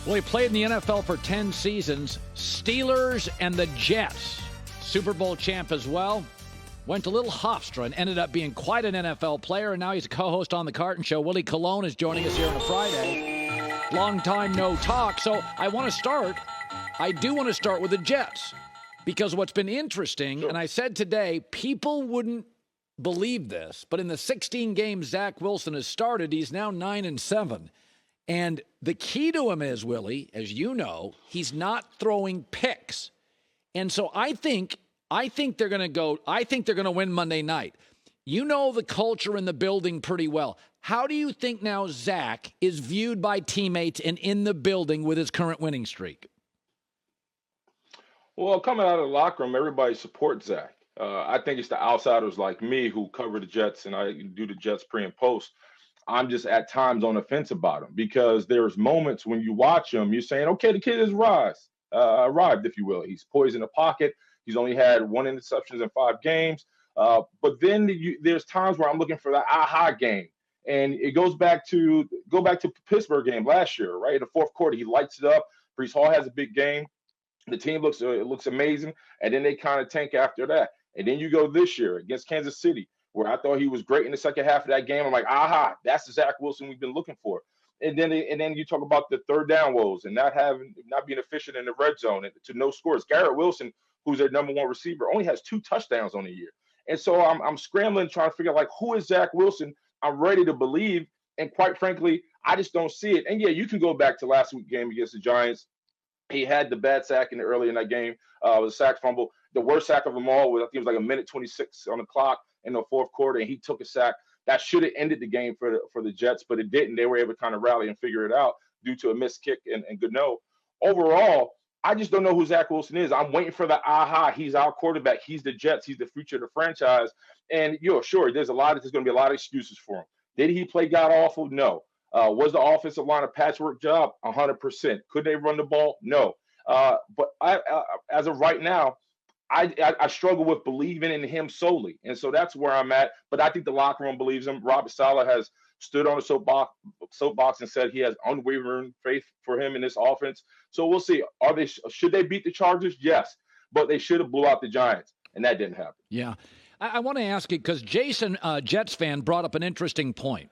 Well, he played in the NFL for 10 seasons. Steelers and the Jets. Super Bowl champ as well. Went to Little Hofstra and ended up being quite an NFL player, and now he's a co-host on The Carton Show. Willie Colon is joining us here on a Friday. Long time no talk. So I do want to start with the Jets, because what's been interesting, and I said today, people wouldn't believe this, but in the 16 games Zach Wilson has started, he's now 9-7. And the key to him is, Willie, as you know, he's not throwing picks. And so I think they're going to win Monday night. You know the culture in the building pretty well. How do you think now Zach is viewed by teammates and in the building with his current winning streak? Well, coming out of the locker room, everybody supports Zach. I think it's the outsiders like me who cover the Jets, and I do the Jets pre and post. I'm just at times on the fence about him, because there's moments when you watch him, you're saying, okay, the kid has arrived, if you will. He's poised in the pocket. He's only had 1 interception in 5 games. But then there's times where I'm looking for that aha game. And it goes back to Pittsburgh game last year, right? In the fourth quarter, he lights it up. Breece Hall has a big game. The team looks amazing. And then they kind of tank after that. And then you go this year against Kansas City, where I thought he was great in the second half of that game. I'm like, aha, that's the Zach Wilson we've been looking for. And then you talk about the third down woes and not being efficient in the red zone and to no scores. Garrett Wilson, who's their number 1 receiver, only has 2 touchdowns on the year. And so I'm scrambling, trying to figure out, like, who is Zach Wilson? I'm ready to believe. And quite frankly, I just don't see it. And yeah, you can go back to last week's game against the Giants. He had the bad sack early in that game. It was a sack fumble. The worst sack of them all was, I think it was like a minute 26 on the clock in the fourth quarter, and he took a sack. That should have ended the game for the Jets, but it didn't. They were able to kind of rally and figure it out due to a missed kick and Gano. Overall, I just don't know who Zach Wilson is. I'm waiting for the aha. He's our quarterback. He's the Jets. He's the future of the franchise. And sure, there's going to be a lot of excuses for him. Did he play god awful? No. Was the offensive line a patchwork job? 100%. Could they run the ball? No. But as of right now, I struggle with believing in him solely. And so that's where I'm at. But I think the locker room believes him. Robert Saleh has stood on the soapbox and said he has unwavering faith for him in this offense. So we'll see. Should they beat the Chargers? Yes. But they should have blew out the Giants, and that didn't happen. Yeah. I want to ask you, because Jason, Jets fan, brought up an interesting point,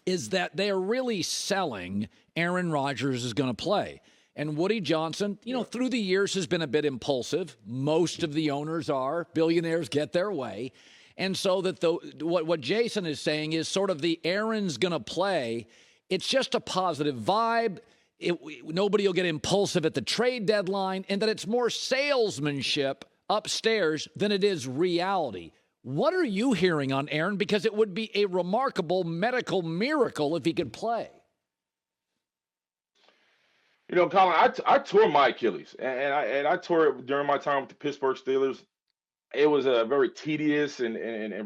is that they're really selling Aaron Rodgers is going to play. And Woody Johnson, through the years has been a bit impulsive. Most of the owners are. Billionaires get their way. And so that what Jason is saying is sort of the Aaron's going to play. It's just a positive vibe. Nobody will get impulsive at the trade deadline, and that it's more salesmanship upstairs than it is reality. What are you hearing on Aaron? Because it would be a remarkable medical miracle if he could play. Colin, I tore my Achilles, and I tore it during my time with the Pittsburgh Steelers. It was a very tedious and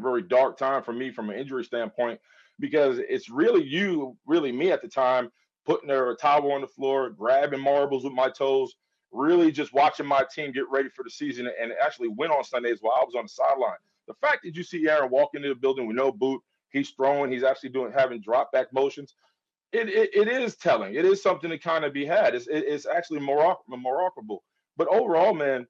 very dark time for me from an injury standpoint, because it's really me at the time, putting a towel on the floor, grabbing marbles with my toes, really just watching my team get ready for the season, and actually win on Sundays while I was on the sideline. The fact that you see Aaron walk into the building with no boot, he's throwing, he's actually having drop back motions. It is telling. It is something to kind of be had. It's actually remarkable. But overall, man,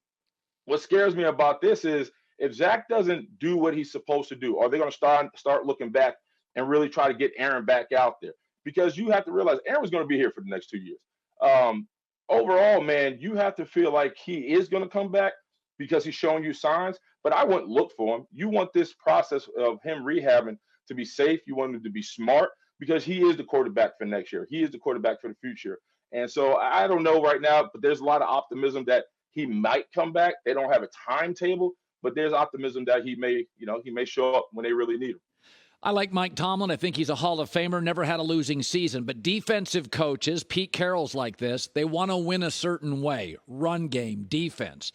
what scares me about this is if Zach doesn't do what he's supposed to do, are they going to start looking back and really try to get Aaron back out there? Because you have to realize Aaron's going to be here for the next 2 years. Overall, man, you have to feel like he is going to come back because he's showing you signs. But I wouldn't look for him. You want this process of him rehabbing to be safe. You want him to be smart, because he is the quarterback for next year. He is the quarterback for the future. And so I don't know right now, but there's a lot of optimism that he might come back. They don't have a timetable, but there's optimism that he may show up when they really need him. I like Mike Tomlin. I think he's a Hall of Famer, never had a losing season. But defensive coaches, Pete Carroll's like this, they want to win a certain way, run game, defense.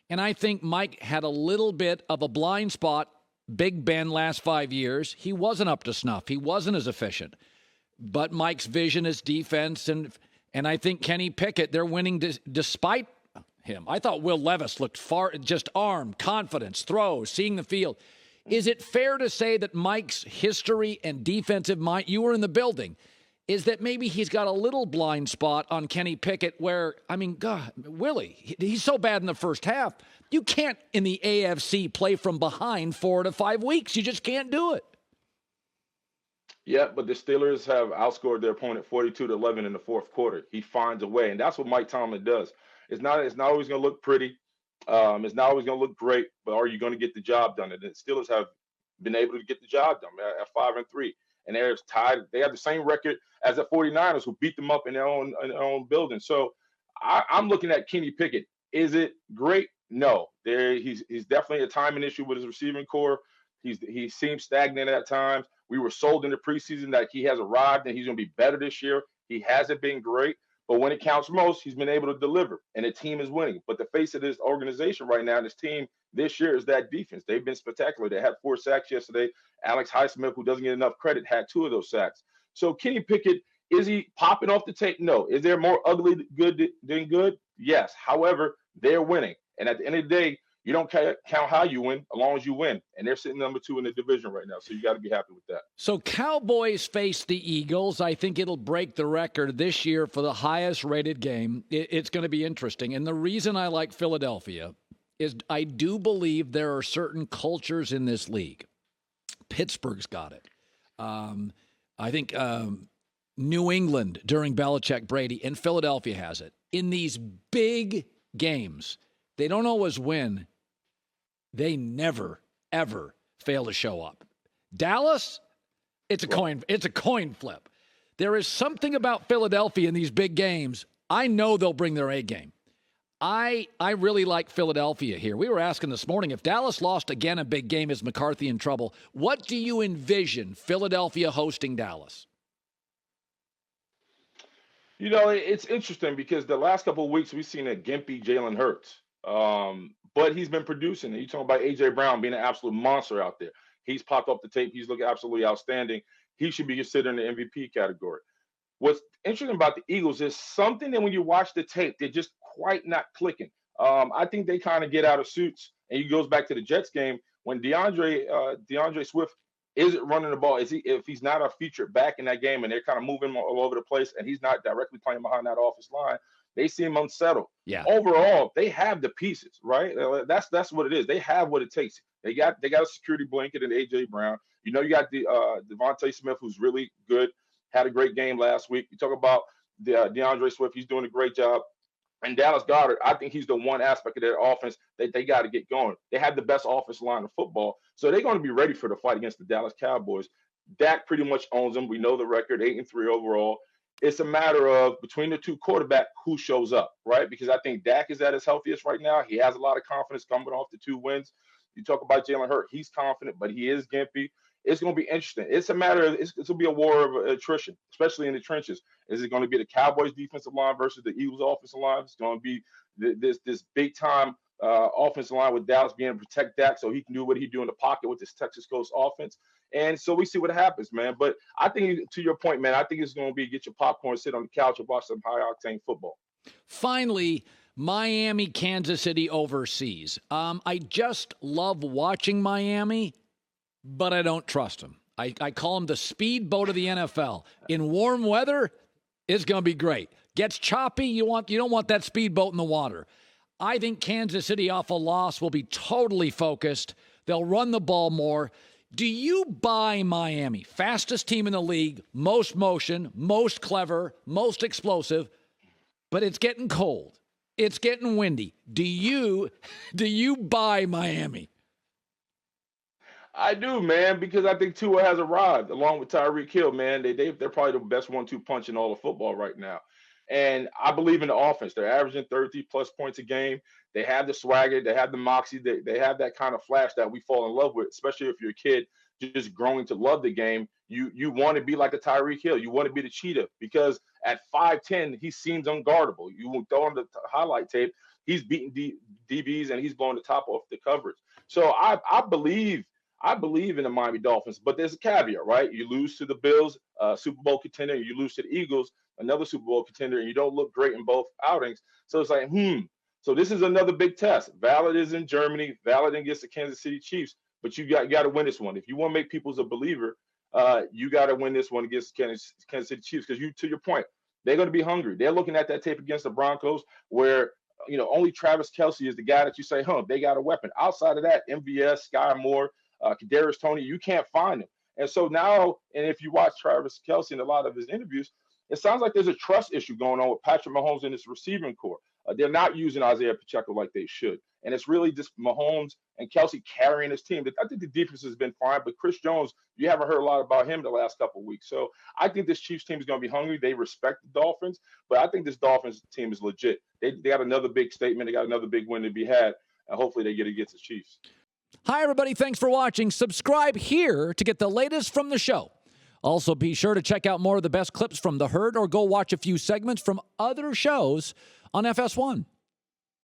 And I think Mike had a little bit of a blind spot. Big Ben last 5 years, he wasn't up to snuff. He wasn't as efficient. But Mike's vision is defense, and I think Kenny Pickett, they're winning despite him. I thought Will Levis looked just arm, confidence, throws, seeing the field. Is it fair to say that Mike's history and defensive mind, you were in the building, is that maybe he's got a little blind spot on Kenny Pickett where, I mean, God, Willie, he's so bad in the first half. You can't, in the AFC, play from behind 4 to 5 weeks. You just can't do it. Yeah, but the Steelers have outscored their opponent 42-11 in the fourth quarter. He finds a way, and that's what Mike Tomlin does. It's not always going to look pretty. It's not always going to look great, but are you going to get the job done? And the Steelers have been able to get the job done at 5-3, and they're tied. They have the same record as the 49ers, who beat them up in their own building. So I'm looking at Kenny Pickett. Is it great? No. He's definitely a timing issue with his receiving core. He seems stagnant at times. We were sold in the preseason that he has arrived and he's going to be better this year. He hasn't been great, but when it counts most, he's been able to deliver, and the team is winning. But the face of this organization right now, this team this year, is that defense. They've been spectacular. They had 4 sacks yesterday. Alex Highsmith, who doesn't get enough credit, had 2 of those sacks. So Kenny Pickett, is he popping off the tape? No. Is there more ugly good than good? Yes. However, they're winning. And at the end of the day, you don't count how you win as long as you win. And they're sitting number 2 in the division right now. So you got to be happy with that. So Cowboys face the Eagles. I think it'll break the record this year for the highest rated game. It's going to be interesting. And the reason I like Philadelphia is I do believe there are certain cultures in this league. Pittsburgh's got it. I think New England during Belichick, Brady, and Philadelphia has it. In these big games, they don't always win. They never, ever fail to show up. Dallas, it's a coin flip. There is something about Philadelphia in these big games. I know they'll bring their A game. I really like Philadelphia here. We were asking this morning, if Dallas lost again a big game, is McCarthy in trouble? What do you envision Philadelphia hosting Dallas? You know, it's interesting because the last couple of weeks we've seen a gimpy Jalen Hurts. But he's been producing. You talking about A.J. Brown being an absolute monster out there. He's popped up the tape. He's looking absolutely outstanding. He should be considered in the MVP category. What's interesting about the Eagles is something that when you watch the tape, they're just quite not clicking. I think they kind of get out of suits. And he goes back to the Jets game when DeAndre Swift isn't running the ball. If he's not a featured back in that game and they're kind of moving him all over the place and he's not directly playing behind that offense line, they seem unsettled. Yeah. Overall, they have the pieces, right? That's what it is. They have what it takes. They got a security blanket in A.J. Brown. You know, you got Devontae Smith, who's really good, had a great game last week. You talk about DeAndre Swift, he's doing a great job. And Dallas Goedert, I think he's the one aspect of their offense that they got to get going. They have the best offensive line in football, so they're going to be ready for the fight against the Dallas Cowboys. Dak pretty much owns them. We know the record, 8-3 overall. It's a matter of between the two quarterbacks who shows up, right? Because I think Dak is at his healthiest right now. He has a lot of confidence coming off the 2 wins. You talk about Jalen Hurts, he's confident, but he is gimpy. It's going to be interesting. It's a matter of it's going to be a war of attrition, especially in the trenches. Is it going to be the Cowboys defensive line versus the Eagles offensive line? It's going to be this big time offensive line with Dallas being able to protect Dak so he can do what he do in the pocket with this Texas Coast offense. And so we see what happens, man. But I think, to your point, man, I think it's going to be get your popcorn, sit on the couch, and watch some high-octane football. Finally, Miami, Kansas City overseas. I just love watching Miami, but I don't trust them. I call them the speedboat of the NFL. In warm weather, it's going to be great. Gets choppy, you don't want that speedboat in the water. I think Kansas City off a loss will be totally focused. They'll run the ball more. Do you buy Miami? Fastest team in the league, most motion, most clever, most explosive, but it's getting cold. It's getting windy. Do you buy Miami? I do, man, because I think Tua has arrived along with Tyreek Hill, man. They're probably the best 1-2 punch in all of football right now. And I believe in the offense. They're averaging 30-plus points a game. They have the swagger. They have the moxie. They have that kind of flash that we fall in love with, especially if you're a kid just growing to love the game. You want to be like a Tyreek Hill. You want to be the cheetah because at 5'10", he seems unguardable. You will throw on the highlight tape. He's beating DBs and he's blowing the top off the coverage. So I believe in the Miami Dolphins, but there's a caveat, right? You lose to the Bills, Super Bowl contender, you lose to the Eagles, another Super Bowl contender, and you don't look great in both outings. So it's like, So this is another big test. Valid is in Germany, valid against the Kansas City Chiefs, but you got to win this one. If you want to make people a believer, You got to win this one against Kansas City Chiefs because to your point, they're going to be hungry. They're looking at that tape against the Broncos where, only Travis Kelce is the guy that you say, they got a weapon. Outside of that, MVS, Sky Moore, Kadarius Toney, you can't find them. And so now, and if you watch Travis Kelce in a lot of his interviews, it sounds like there's a trust issue going on with Patrick Mahomes and his receiving core. They're not using Isaiah Pacheco like they should. And it's really just Mahomes and Kelce carrying his team. I think the defense has been fine, but Chris Jones, you haven't heard a lot about him the last couple of weeks. So I think this Chiefs team is going to be hungry. They respect the Dolphins, but I think this Dolphins team is legit. They got another big statement. They got another big win to be had, and hopefully they get it against the Chiefs. Hi, everybody. Thanks for watching. Subscribe here to get the latest from the show. Also, be sure to check out more of the best clips from The Herd or go watch a few segments from other shows on FS1.